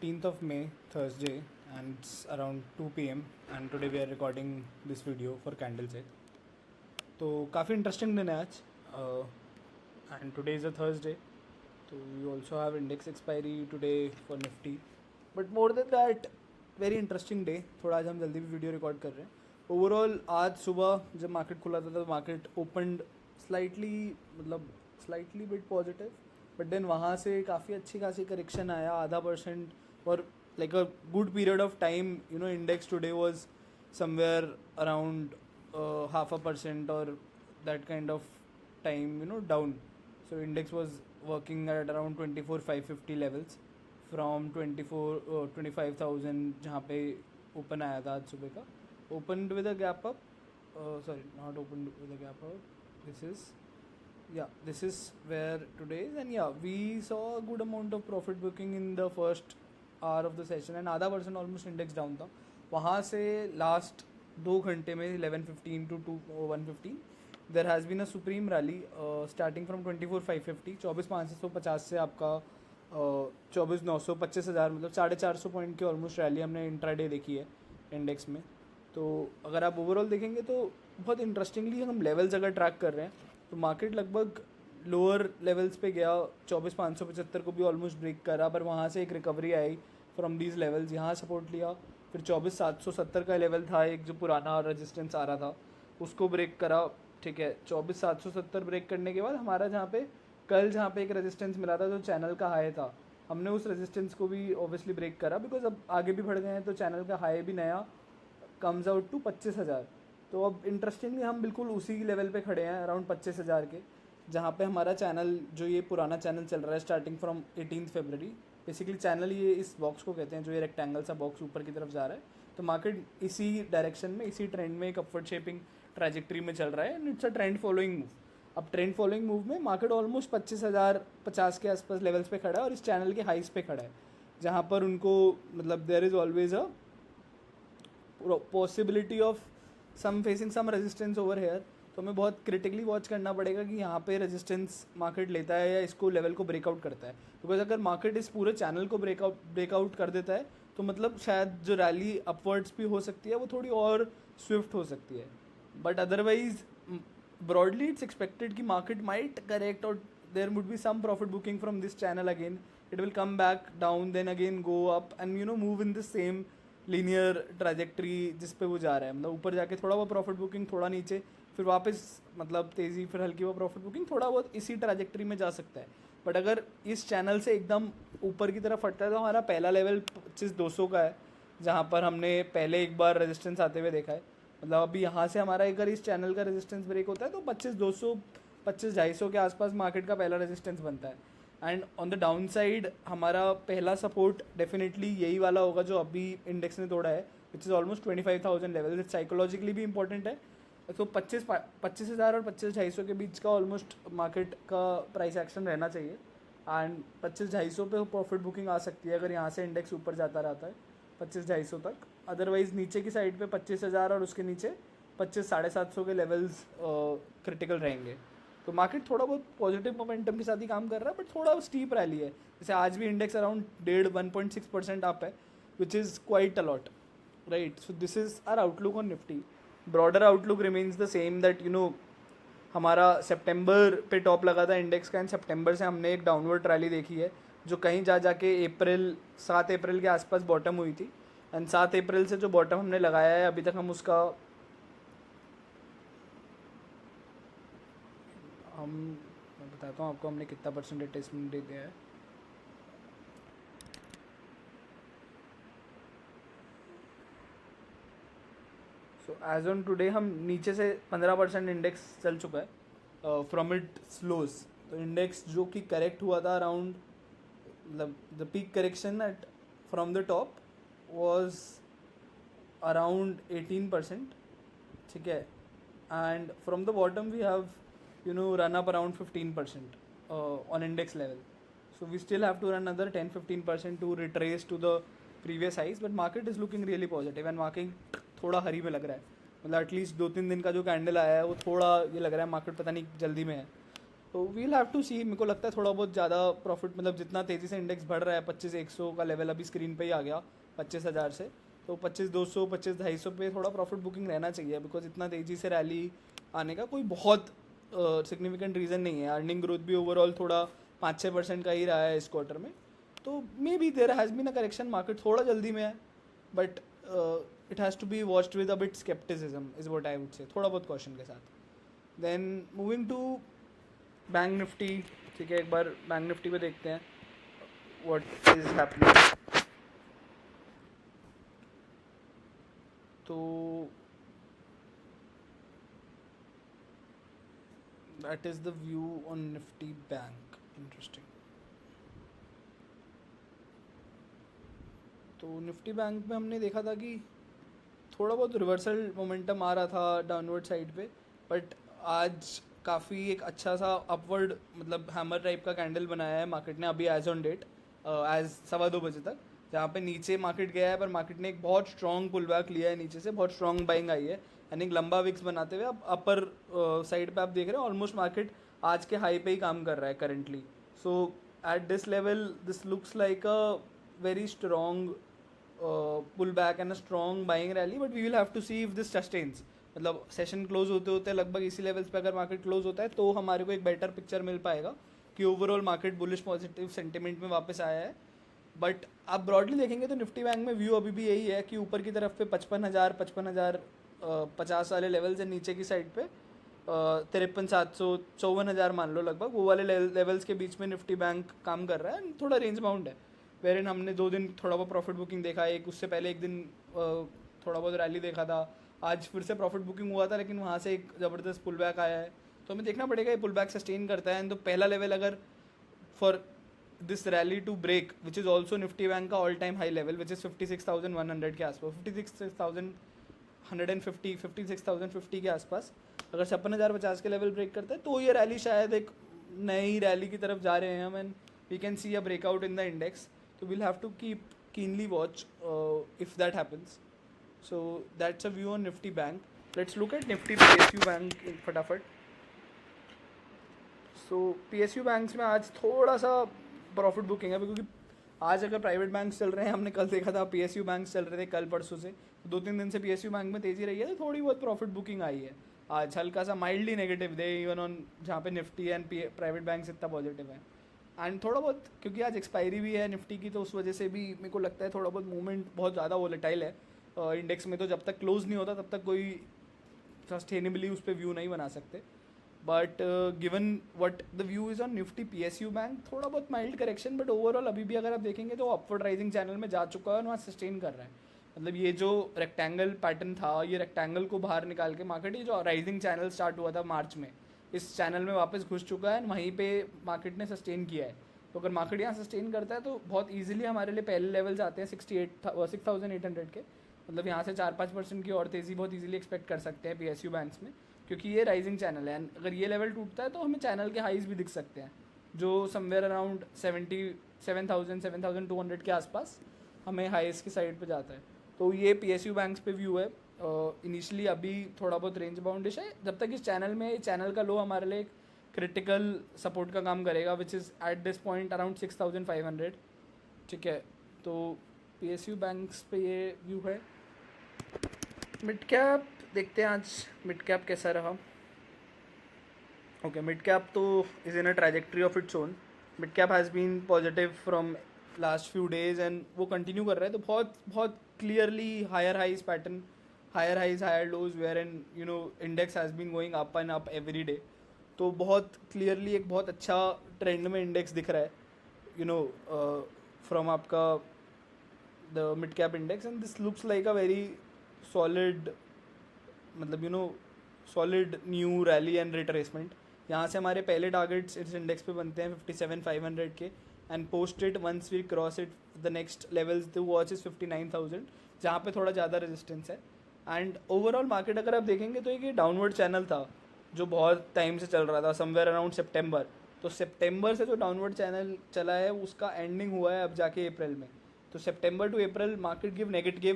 15th of May, Thursday, and it's around 2 p.m. And today we are recording this video for Candlestick. तो काफ़ी interesting दिन है आज and today is a Thursday तो we also have index expiry today for Nifty but more than that very interesting day. थोड़ा आज हम जल्दी भी वीडियो रिकॉर्ड कर रहे हैं. ओवरऑल आज सुबह जब मार्केट खुला था तो market opened slightly bit positive but then वहाँ से काफ़ी अच्छी खासी करेक्शन आया 0.5% और like a good period of time index today was somewhere around 0.5% or that kind of time down. So index was working at around 24,550 levels from 25,000 जहाँ पे open आया था आज सुबह का. opened with a gap up, sorry, not opened with a gap up, this is where today is. And we saw a good amount of profit booking in the first hour of the session and 0.5% almost index down था. वहाँ से last 2 घंटे में 11:15 to 1:15 there has been a supreme rally starting from 24,550 24,550 से आपका 24,900 25,000 मतलब 450 point की almost rally हमने इंट्राडे देखी है इंडेक्स में. तो अगर आप ओवरऑल देखेंगे तो बहुत इंटरेस्टिंगली हम लेवल्स अगर ट्रैक कर रहे हैं तो मार्केट लगभग लोअर लेवल्स पे गया. 24,575 को भी ऑलमोस्ट ब्रेक करा पर वहाँ से एक recovery I from these levels. यहाँ सपोर्ट लिया फिर 24,770 का लेवल था एक जो पुराना रेजिस्टेंस आ रहा था उसको ब्रेक करा. ठीक है, 24,770 ब्रेक करने के बाद हमारा जहाँ पे एक रेजिस्टेंस मिला था जो चैनल का हाई था हमने उस रेजिस्टेंस को भी ऑब्वियसली ब्रेक करा बिकॉज अब आगे भी बढ़ गए हैं तो चैनल का हाई भी नया कम्स आउट टू 25,000. तो अब इंटरेस्टिंगली हम बिल्कुल उसी लेवल पे खड़े हैं अराउंड 25,000 के जहाँ पे हमारा चैनल जो ये पुराना चैनल चल रहा है starting from 18 February. Basically channel ये इस बॉक्स को कहते हैं जो ये रेक्टेंगल सा बॉक्स ऊपर की तरफ जा रहा है. तो मार्केट इसी डायरेक्शन में इसी ट्रेंड में एक अपवर्ड शेपिंग ट्रैजेक्टरी में चल रहा है and it's a trend following move. अब ट्रेंड फॉलोइंग मूव में मार्केट ऑलमोस्ट 25,050 के आसपास लेवल्स पे खड़ा है और इस चैनल के हाइस पे खड़ा है जहाँ पर उनको मतलब there is always a possibility of some facing some resistance over here. तो हमें बहुत क्रिटिकली वॉच करना पड़ेगा कि यहाँ पे रेजिस्टेंस मार्केट लेता है या इसको लेवल को ब्रेकआउट करता है. बिकॉज अगर मार्केट इस पूरे चैनल को ब्रेकआउट कर देता है तो मतलब शायद जो रैली अपवर्ड्स भी हो सकती है वो थोड़ी और स्विफ्ट हो सकती है. But otherwise broadly it's expected कि मार्केट माइट करेक्ट और there would be some profit booking from this channel again. It will come back down then again go up and move in this same linear trajectory जिस पे वो जा रहा है. मतलब ऊपर जाके थोड़ा बहुत प्रॉफिट बुकिंग, थोड़ा नीचे, फिर वापस मतलब तेज़ी, फिर हल्की वो प्रॉफिट बुकिंग, थोड़ा बहुत इसी ट्रैजेक्टरी में जा सकता है. बट अगर इस चैनल से एकदम ऊपर की तरफ फटता है तो हमारा पहला लेवल 25,200 का है जहाँ पर हमने पहले एक बार रेजिस्टेंस आते हुए देखा है. मतलब अभी यहाँ से हमारा अगर इस चैनल का रेजिस्टेंस ब्रेक होता है तो 25,200 25,250 के आसपास मार्केट का पहला रेजिस्टेंस बनता है. And on the down side हमारा पहला सपोर्ट डेफिनेटली यही वाला होगा जो अभी इंडेक्स ने तोड़ा है which is almost 25,000 level. Psychologically भी इंपॉर्टेंट है. तो 25,000 और 25,250 के बीच का ऑलमोस्ट मार्केट का प्राइस एक्शन रहना चाहिए एंड 25,250 पे प्रॉफिट बुकिंग आ सकती है अगर यहाँ से इंडेक्स ऊपर जाता रहता है 25,250 तक. अदरवाइज नीचे की साइड पे 25,000 और उसके नीचे 25,750 के लेवल्स क्रिटिकल रहेंगे. तो मार्केट थोड़ा बहुत पॉजिटिव मोमेंटम के साथ ही काम कर रहा है बट थोड़ा स्टीप रैली है. जैसे आज भी इंडेक्स अराउंड 1.6% अप है which is quite a lot, right. So this is our outlook on Nifty. Broader outlook remains the same that हमारा सितंबर पे टॉप लगा था इंडेक्स का एंड सितंबर से हमने एक डाउनवर्ड रैली देखी है जो कहीं जाके 7 अप्रैल के आसपास बॉटम हुई थी एंड 7 अप्रैल से जो बॉटम हमने लगाया है अभी तक हम उसका मैं बताता हूँ आपको हमने कितना परसेंट रिट्रेसमेंट दे दिया है. सो एज ऑन टुडे हम नीचे से 15% इंडेक्स चल चुका है फ्रॉम इट स्लोज. तो इंडेक्स जो कि करेक्ट हुआ था अराउंड मतलब the peak correction at from the top was around 18%. ठीक है, and from the bottom we have run up around 15% on index level. So we still have to run another 10-15% to retrace to the previous highs. But market is looking really positive and market थोड़ा हरी में लग रहा है. मतलब at least 2-3 दिन का जो candle आया है वो थोड़ा ये लग रहा है मार्केट पता नहीं जल्दी में है. तो वील हैव टू सी. मेरे को लगता है थोड़ा बहुत ज़्यादा प्रॉफिट, मतलब जितना तेज़ी से इंडेक्स बढ़ रहा है, 25,100 का लेवल अभी स्क्रीन पे ही आ गया 25,000 से, तो 25,200 25,250 पे थोड़ा प्रॉफिट बुकिंग रहना चाहिए. बिकॉज इतना तेज़ी से रैली आने का कोई बहुत सिग्निफिकेंट रीज़न नहीं है. अर्निंग ग्रोथ भी ओवरऑल थोड़ा 5-6% का ही रहा है इस क्वार्टर में. तो maybe there has been a correction. Market थोड़ा जल्दी में है, but it has to be watched with a bit scepticism is what I would say, थोड़ा बहुत कॉशन के साथ. Then moving to bank Nifty. ठीक है, एक बार बैंक निफ्टी पे देखते हैं व्हाट इज हैपनिंग. तो that is the view on Nifty bank. Interesting. तो निफ्टी बैंक में हमने देखा था कि थोड़ा बहुत रिवर्सल मोमेंटम आ रहा था डाउनवर्ड साइड पे, बट आज काफ़ी एक अच्छा सा अपवर्ड, मतलब हैमर टाइप का कैंडल बनाया है मार्केट ने अभी एज ऑन डेट, एज 2:15 तक, जहाँ पे नीचे मार्केट गया है पर मार्केट ने एक बहुत स्ट्रॉन्ग पुल बैक लिया है नीचे से, बहुत स्ट्रॉन्ग बाइंग आई है. यानी एक लंबा विक्स बनाते हुए अब अपर साइड पे आप देख रहे हैं ऑलमोस्ट मार्केट आज के हाई पे ही काम कर रहा है currently. So at this level this looks like a very strong pull back and a strong buying rally, but we will have to see if this sustains. मतलब सेशन क्लोज होते होते लगभग इसी लेवल्स पे अगर मार्केट क्लोज होता है तो हमारे को एक बेटर पिक्चर मिल पाएगा कि overall market bullish positive sentiment में वापस आया है. बट आप ब्रॉडली देखेंगे तो निफ्टी बैंक में व्यू अभी भी यही है कि ऊपर की तरफ पे 55,000 वाले लेवल्स है, नीचे की साइड पे 53,700 54,000 मान लो लगभग, वो वाले लेवल्स के बीच में निफ्टी बैंक काम कर रहा है. थोड़ा रेंज बाउंड है, वेरिन हमने 2 दिन थोड़ा बहुत प्रॉफिट बुकिंग देखा, एक उससे पहले एक दिन थोड़ा बहुत रैली देखा था, आज फिर से प्रॉफिट बुकिंग हुआ था, लेकिन वहाँ से एक ज़बरदस्त पुल बैक आया है. तो हमें देखना पड़ेगा ये पुल बैक सस्टेन करता है. तो पहला लेवल अगर for this rally to break, which is also Nifty bank का all time high level, which is 56,100 के आसपास, 56,050 के आसपास, अगर 56,050 के लेवल ब्रेक करता है तो ये रैली शायद एक नई रैली की तरफ जा रहे हैं हम, and we can see a breakout in the index. तो we'll have to keep keenly watch if that happens. So that's a view on Nifty Bank. Let's look at Nifty PSU Bank फटाफट. So PSU banks में आज थोड़ा सा profit booking है, क्योंकि आज अगर प्राइवेट बैंक्स चल रहे हैं, हमने कल देखा था PSU बैंक्स चल रहे थे कल परसों से, 2-3 दिन से PSU बैंक में तेज़ी रही है, तो थोड़ी बहुत प्रॉफिट बुकिंग आई है. आज हल्का सा mildly negative they even on, जहाँ पे निफ्टी एंड प्राइवेट बैंक्स इतना पॉजिटिव है. एंड थोड़ा बहुत क्योंकि आज एक्सपायरी भी है निफ्टी की, तो उस वजह से भी मेरे को लगता है थोड़ा बहुत मूवमेंट बहुत ज़्यादा वोलेटाइल है इंडेक्स में. तो जब तक क्लोज नहीं होता तब तक कोई सस्टेनेबली उस पर व्यू नहीं बना सकते. But given what the view is on Nifty PSU bank, थोड़ा बहुत माइल्ड करेक्शन, बट ओवरऑल अभी भी अगर आप देखेंगे तो अपवर्ड राइजिंग चैनल में जा चुका है और वहाँ सस्टेन कर रहा है. मतलब ये जो रेक्टेंगल पैटर्न था, ये रेक्टेंगल को बाहर निकाल के मार्केट, ये जो राइजिंग चैनल स्टार्ट हुआ था मार्च में, इस चैनल में वापस घुस चुका है, वहीं पे मार्केट ने सस्टेन किया है. तो अगर मार्केट यहाँ सस्टेन करता है तो बहुत ईजिली हमारे लिए पहले लेवल्स आते हैं 6,800 के. मतलब यहाँ से 4-5% की और तेज़ी बहुत इजीली एक्सपेक्ट कर सकते हैं PSU बैंक्स में, क्योंकि ये राइजिंग चैनल है. अगर ये लेवल टूटता है तो हमें चैनल के हाईज भी दिख सकते हैं, जो समवेयर अराउंड 7,200 के आसपास हमें हाईज की साइड पे जाता है. तो ये PSU बैंक्स पे व्यू है. इनिशियली अभी थोड़ा बहुत रेंज बाउंडिश है, जब तक इस चैनल का लो हमारे लिए क्रिटिकल सपोर्ट का काम करेगा, which is at this point around 6,500. ठीक है, तो PSU बैंक्स पे ये व्यू है. मिड कैप देखते हैं आज मिड कैप कैसा रहा. ओके, मिड कैप तो is in a trajectory of its own. Mid cap has been positive from last few days and वो कंटिन्यू कर रहा है. तो बहुत बहुत clearly higher highs pattern, higher highs higher lows, where and you know index has been going up and up every day. तो बहुत clearly एक बहुत अच्छा ट्रेंड में इंडेक्स दिख रहा है, यू नो, फ्रॉम आपका the mid cap index. And this looks like a very solid, मतलब you know solid new rally and retracement. यहाँ से हमारे पहले टारगेट्स इस इंडेक्स पे बनते हैं 57,500 के, and post it once we cross it the next levels to watch is 59,000, जहाँ पे थोड़ा ज़्यादा रेजिस्टेंस है. एंड ओवरऑल मार्केट अगर आप देखेंगे तो एक डाउनवर्ड चैनल था जो बहुत टाइम से चल रहा था, समवेयर अराउंड सितंबर. तो सितंबर से जो डाउनवर्ड चैनल चला है उसका एंडिंग हुआ है अब जाके अप्रैल में. तो September to April market give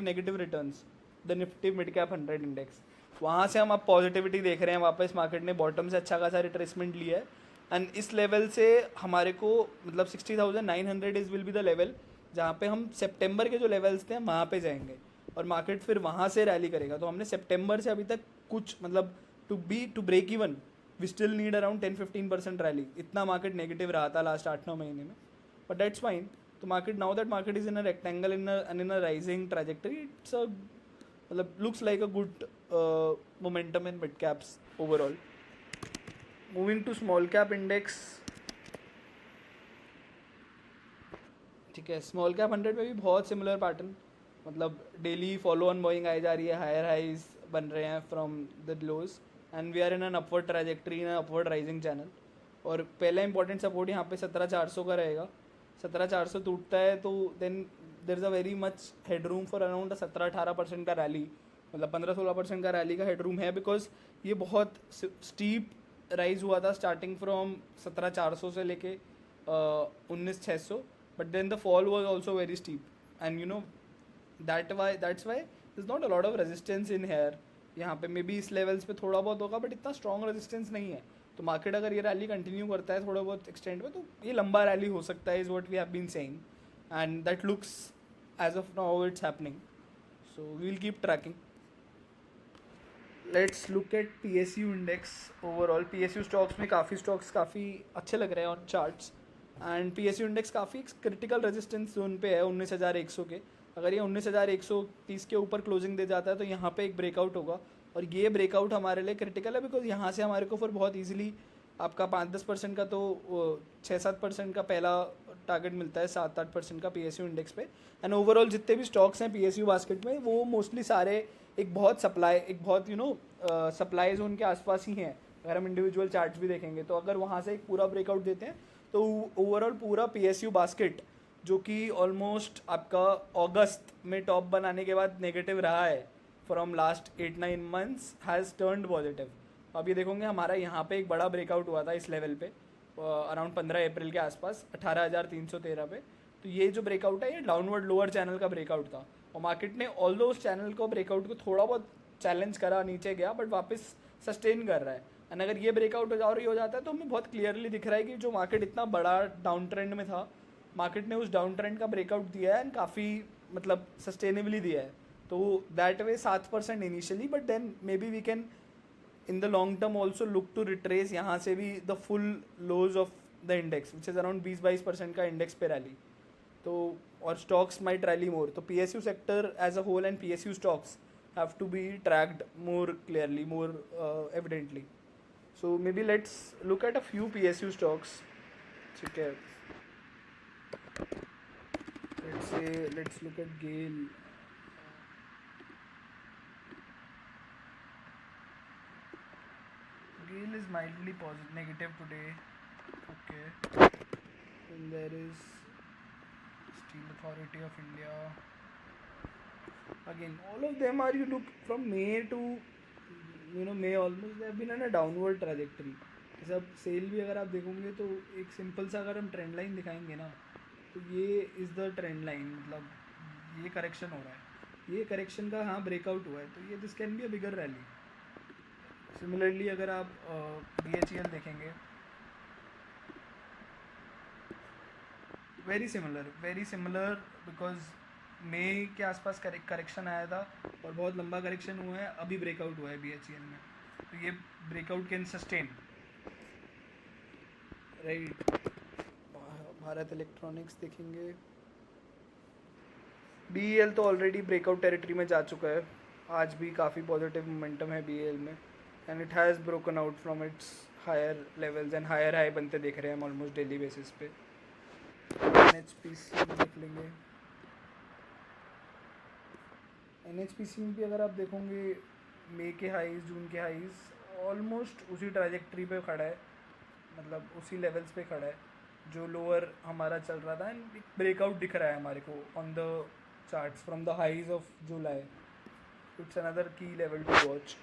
negative returns, the Nifty mid cap 100 index. वहाँ से हम अब पॉजिटिविटी देख रहे हैं वापस. मार्केट ने बॉटम से अच्छा खासा रिट्रेसमेंट लिया है एंड इस लेवल से हमारे को मतलब 60,900 is will be the level जहाँ पे हम सितंबर के जो लेवल्स थे वहाँ पे जाएंगे और मार्केट फिर वहाँ से रैली करेगा. तो हमने सितंबर से अभी तक कुछ मतलब to break even we still need around 10-15% rally. इतना मार्केट नेगेटिव रहा था लास्ट 8-9 महीने में, बट दैट्स फाइन. तो market now that market is in a rectangle in a rising trajectory, it's a मतलब looks like a good momentum in mid caps overall. Moving to small cap index, ठीक है. Small cap 100 में भी बहुत similar pattern, मतलब daily follow on buying आई जा रही है, हायर हाइज बन रहे हैं from the lows and we are in an upward trajectory in upward rising channel. और पहला इंपॉर्टेंट सपोर्ट यहाँ पे 17,400 का रहेगा. 17,400 टूटता है तो then there is a very much headroom for around 17-18% का रैली, मतलब 15-16% का रैली का हेडरूम है. बिकॉज ये बहुत स्टीप राइज हुआ था स्टार्टिंग फ्रॉम 17,400 से लेके 19,600, but then the fall was also very steep and you know that's why there's not a lot of resistance in here. यहाँ पे मे बी इस लेवल्स पे थोड़ा बहुत होगा बट इतना स्ट्रॉन्ग रेजिस्टेंस नहीं है. तो मार्केट अगर ये रैली कंटिन्यू करता है थोड़ा बहुत एक्सटेंड में तो ये लंबा रैली हो सकता है, is what we have been saying and that looks as of now it's happening. So we will keep tracking. Let's look at PSU index. Overall PSU stocks में काफ़ी स्टॉक्स काफ़ी अच्छे लग रहे हैं on charts and PSU index काफ़ी critical resistance zone पे है 19,100 के. अगर ये 19,130 के ऊपर क्लोजिंग दे जाता है तो यहाँ पे एक ब्रेकआउट होगा और ये ब्रेकआउट हमारे लिए क्रिटिकल है. बिकॉज यहाँ से हमारे को फिर बहुत ईजिली आपका 5-10% का तो 6-7% का पहला टारगेट मिलता है, 7-8% का PSU इंडेक्स पे. एंड ओवरऑल जितने भी स्टॉक्स हैं PSU बास्केट में वो मोस्टली सारे एक बहुत सप्लाई जोन के आसपास ही हैं. अगर हम इंडिविजुअल चार्ट्स भी देखेंगे तो अगर वहाँ से एक पूरा ब्रेकआउट देते हैं तो ओवरऑल पूरा PSU बास्केट जो कि ऑलमोस्ट आपका अगस्त में टॉप बनाने के बाद नेगेटिव रहा है from last 8-9 months has turned positive. अब ये देखोगे हमारा यहाँ पे एक बड़ा ब्रेकआउट हुआ था इस लेवल पे अराउंड 15 अप्रैल के आसपास 18,313 पे. तो ये जो ब्रेकआउट है ये डाउनवर्ड लोअर चैनल का ब्रेकआउट था और मार्केट ने ऑल दो उस चैनल को ब्रेकआउट को थोड़ा बहुत चैलेंज करा, नीचे गया बट वापस सस्टेन कर रहा है. एंड अगर ये ब्रेकआउट हो जाता है तो हमें बहुत क्लियरली दिख रहा है कि जो मार्केट इतना बड़ा डाउन ट्रेंड में था मार्केट ने उस डाउन ट्रेंड का ब्रेकआउट दिया है एंड काफ़ी मतलब सस्टेनेबली दिया है. तो that way 7% initially but then may be we can in the long term also look to retrace यहाँ से भी the full lows of the index which is around 20-22% का इंडेक्स पे रैली. तो और स्टॉक्स माइट रैली मोर. तो PSU sector as a whole and PSU stocks have to be tracked more clearly, more evidently. So maybe let's look at a few PSU stocks. ठीक है. Let's look at GAIL. GAIL is mildly positive, negative today. Okay. Then there is Steel Authority of India. Again, all of them are you look from May to May almost they have been on a downward trajectory. जैसे अब cell भी अगर आप देखोगे तो एक simple सा अगर हम ट्रेंड लाइन दिखाएंगे ना तो ये इज़ द ट्रेंड लाइन, मतलब ये करेक्शन हो रहा है, ये करेक्शन का हाँ ब्रेकआउट हुआ है तो ये this can be a bigger rally. Similarly अगर आप BHEL देखेंगे वेरी सिमिलर बिकॉज मई के आसपास करेक्शन आया था और बहुत लंबा करेक्शन हुआ है, अभी ब्रेकआउट हुआ है BHEL में. तो ये breakout can sustain right. Bharat electronics देखेंगे, BEL तो ऑलरेडी ब्रेकआउट टेरिटरी में जा चुका है. आज भी काफ़ी पॉजिटिव मोमेंटम है BEL में and it has broken out from its higher levels and higher high बनते देख रहे हैं हम ऑलमोस्ट डेली बेसिस पे. NHPC देख लेंगे. NHPC में भी अगर आप देखोगे मई के हाईज, जून के हाईज ऑलमोस्ट उसी ट्रैजेक्टरी पे खड़ा है, मतलब उसी लेवल्स पे खड़ा है जो लोअर हमारा चल रहा था. एंड ब्रेकआउट दिख रहा है हमारे को on the charts from the highs of July. It's another की लेवल टू वॉच.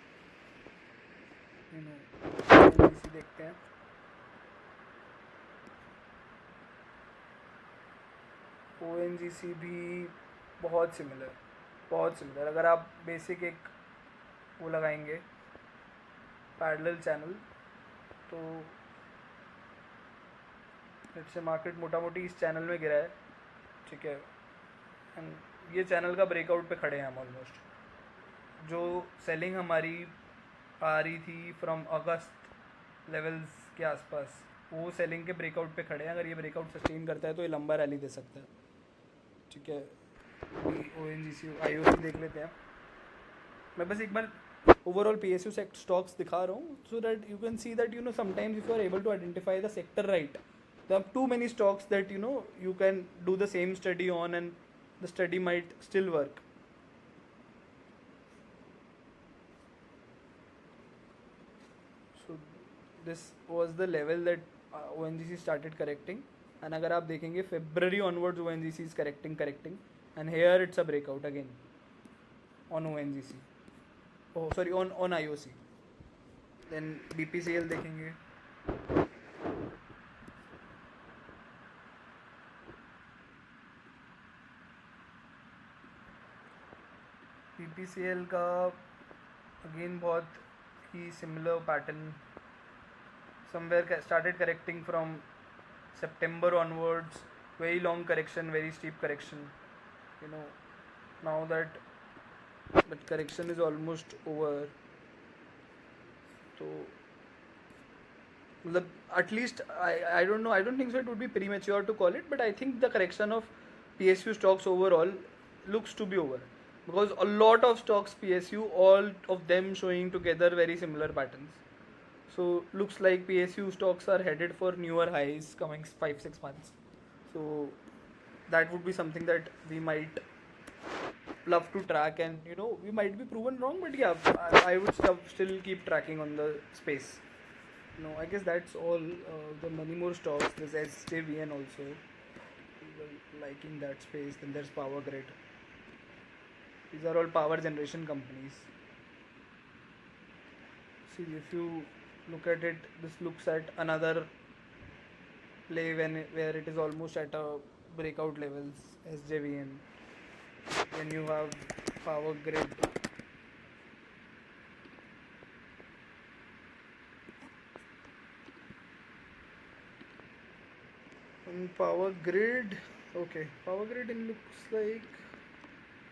NHPC देखते हैं. ONGC भी बहुत सिमिलर. अगर आप बेसिक एक वो लगाएंगे पैरेलल चैनल तो इससे मार्केट मोटा मोटी इस चैनल में गिरा है, ठीक है, एंड ये चैनल का ब्रेकआउट पे खड़े हैं हम ऑलमोस्ट। जो सेलिंग हमारी आ रही थी फ्रॉम अगस्त लेवल्स के आसपास, वो सेलिंग के ब्रेकआउट पे खड़े हैं। अगर ये ब्रेकआउट सस्टेन करता है तो ये लंबा रैली दे सकता है, ठीक है। ONGC IOC देख लेते हैं। मैं बस एक बार ओवरऑल PSU स्टॉक्स दिखा रहा हूँ so that you can see that sometimes if you are able to identify the sector right, there are too many stocks that you can do the same study on and the study might still work. So this was the level that ONGC started correcting, and agar aap dekhenge February onwards ONGC is correcting and here it's a breakout again on ONGC, oh sorry, on IOC. Then BPCL dekhenge, BPCL का again बहुत ही similar pattern, somewhere started correcting from September onwards, very long correction, very steep correction, now that correction is almost over. So at least I don't know, I don't think so it would be premature to call it, but I think the correction of PSU stocks overall looks to be over, because a lot of stocks PSU, all of them showing together very similar patterns. So looks like PSU stocks are headed for newer highs coming 5-6 months. So that would be something that we might love to track, and we might be proven wrong, but yeah, I would still keep tracking on the space. I guess that's all. There are many more stocks. There's SJVN also, people liking that space. Then there's Power Grid. These are all power generation companies. See, if you look at it, this looks at another play where it is almost at a breakout levels, SJVN. Then you have Power Grid. And Power Grid, okay, Power Grid looks like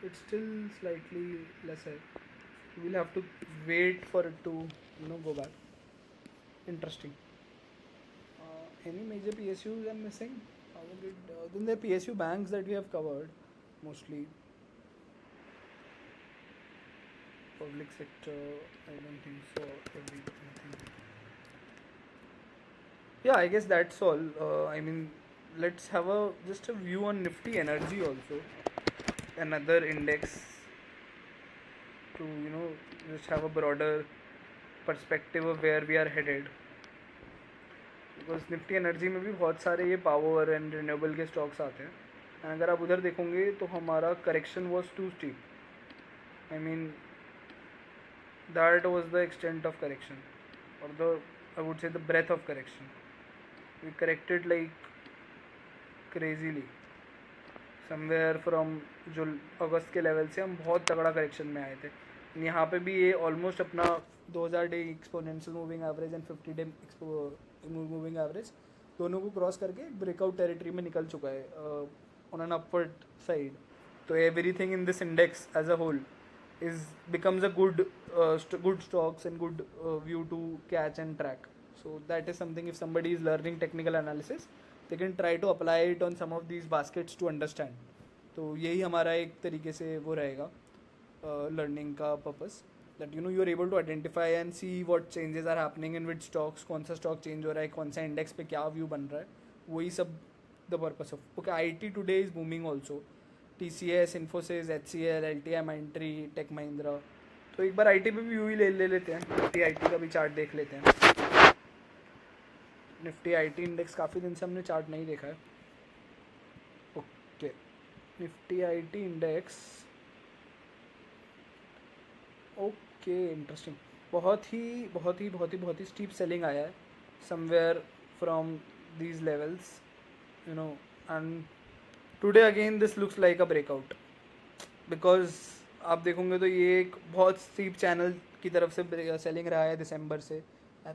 it's still slightly lesser. We'll have to wait for it to go back. Interesting. Any major PSUs I'm missing? Power Grid. Then the PSU banks that we have covered mostly. Public sector, I don't think so. Everything. Yeah, I guess that's all. I mean, let's have just a view on Nifty Energy also, another index, to just have a broader perspective of where we are headed, because Nifty Energy में भी बहुत सारे ये power and renewable के stocks आते हैं, and अगर आप उधर देखोगे तो हमारा correction was too steep. I mean, that was the extent of correction, or I would say the breadth of correction. We corrected like crazily. Somewhere from जो अगस्त के लेवल से हम बहुत तगड़ा करेक्शन में आए थे. यहाँ पे भी ये ऑलमोस्ट अपना 2000 day exponential moving average and 50 day moving average दोनों को क्रॉस करके ब्रेकआउट टेरिटरी में निकल चुका है ऑन एन अपवर्ड साइड. तो everything in this index as a whole is becomes a good stocks and good view to catch and track. So that is something, if somebody is learning technical analysis, they can try to apply it on some of these baskets to understand. तो यही हमारा एक तरीके से वो रहेगा learning का purpose, that you are able to identify and see what changes are happening in which stocks, कौन सा स्टॉक चेंज हो रहा है, कौन सा इंडेक्स पे क्या व्यू बन रहा है, वही सब the purpose of. Okay, IT today is booming also. TCS, Infosys, HCL, LTI, Mindtree, Tech Mahindra. तो एक बार IT पे भी व्यू ही ले लेते हैं. निफ्टी IT का भी चार्ट देख लेते हैं. निफ्टी IT इंडेक्स काफ़ी दिन से हमने चार्ट नहीं देखा है. Okay, Nifty IT index. Okay, interesting. बहुत ही स्टीप सेलिंग आया है somewhere from these levels, and today again this looks like a breakout, because आप देखोगे तो ये एक बहुत स्टीप चैनल की तरफ से सेलिंग रहा है दिसंबर से.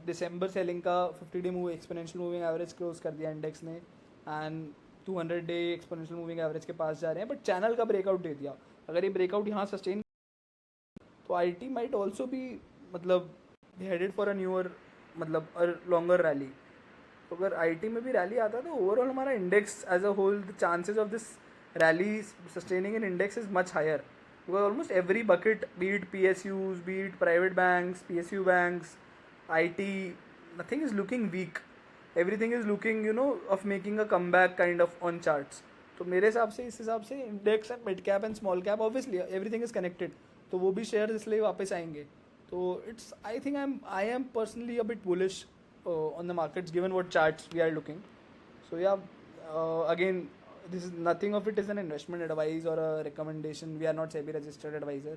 दिसंबर सेलिंग का 50 day move exponential moving average close कर दिया इंडेक्स ने and 200 day exponential moving average के पास जा रहे हैं, बट चैनल का ब्रेकआउट दे दिया. अगर ये ब्रेकआउट यहाँ सस्टेन तो IT माइट ऑल्सो भी मतलब हेडेड फॉर अ न्यूअर मतलब अ लॉन्गर रैली. तो अगर IT में भी रैली आता है तो ओवरऑल हमारा index as a whole the chances of this rally sustaining in index is much higher, because almost every bucket, be it PSUs, be it private banks, PSU banks, IT, nothing is looking weak. Everything is looking, of making a comeback kind of on charts. तो मेरे हिसाब से इस हिसाब से index and mid cap and small cap obviously everything is connected, तो वो भी शेयर इसलिए वापस आएंगे. तो it's I am personally a bit bullish on the markets given what charts we are looking. So yeah, again, this is nothing of it is an investment advice or a recommendation. We are not SEBI registered advisor.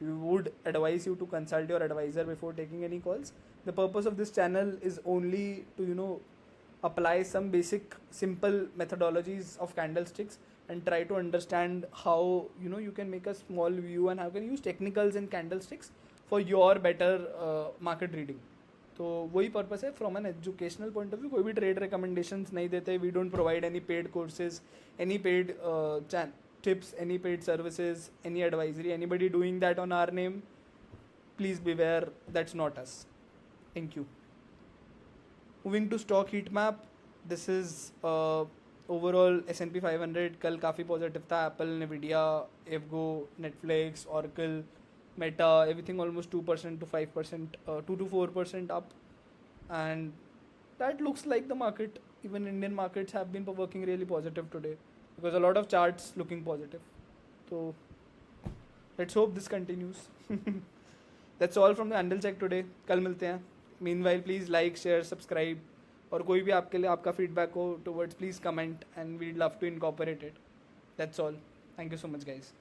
We would advise you to consult your advisor before taking any calls. The purpose of this channel is only to apply some basic simple methodologies of candlesticks and try to understand how you can make a small view and how you can use technicals in candlesticks for your better market reading. तो वही purpose है. From an educational point of view कोई भी trade recommendations नहीं देते. We don't provide any paid courses, any paid tips, any paid services, any advisory. Anybody doing that on our name, please beware, that's not us. Thank you. Moving to stock heat map, this is overall S&P 500 कल काफ़ी positive था. Apple, Nvidia, Avgo, Netflix, Oracle, Meta, everything almost 2% to 5%, 2 to 4% up, and that looks like the market. Even Indian markets have been working really positive today because a lot of charts looking positive. So let's hope this continues. That's all from the Andal Check today. कल मिलते हैं. Meanwhile, please like, share, subscribe. और कोई भी आपके लिए आपका feedback हो towards, please comment and we'd love to incorporate it. That's all. Thank you so much, guys.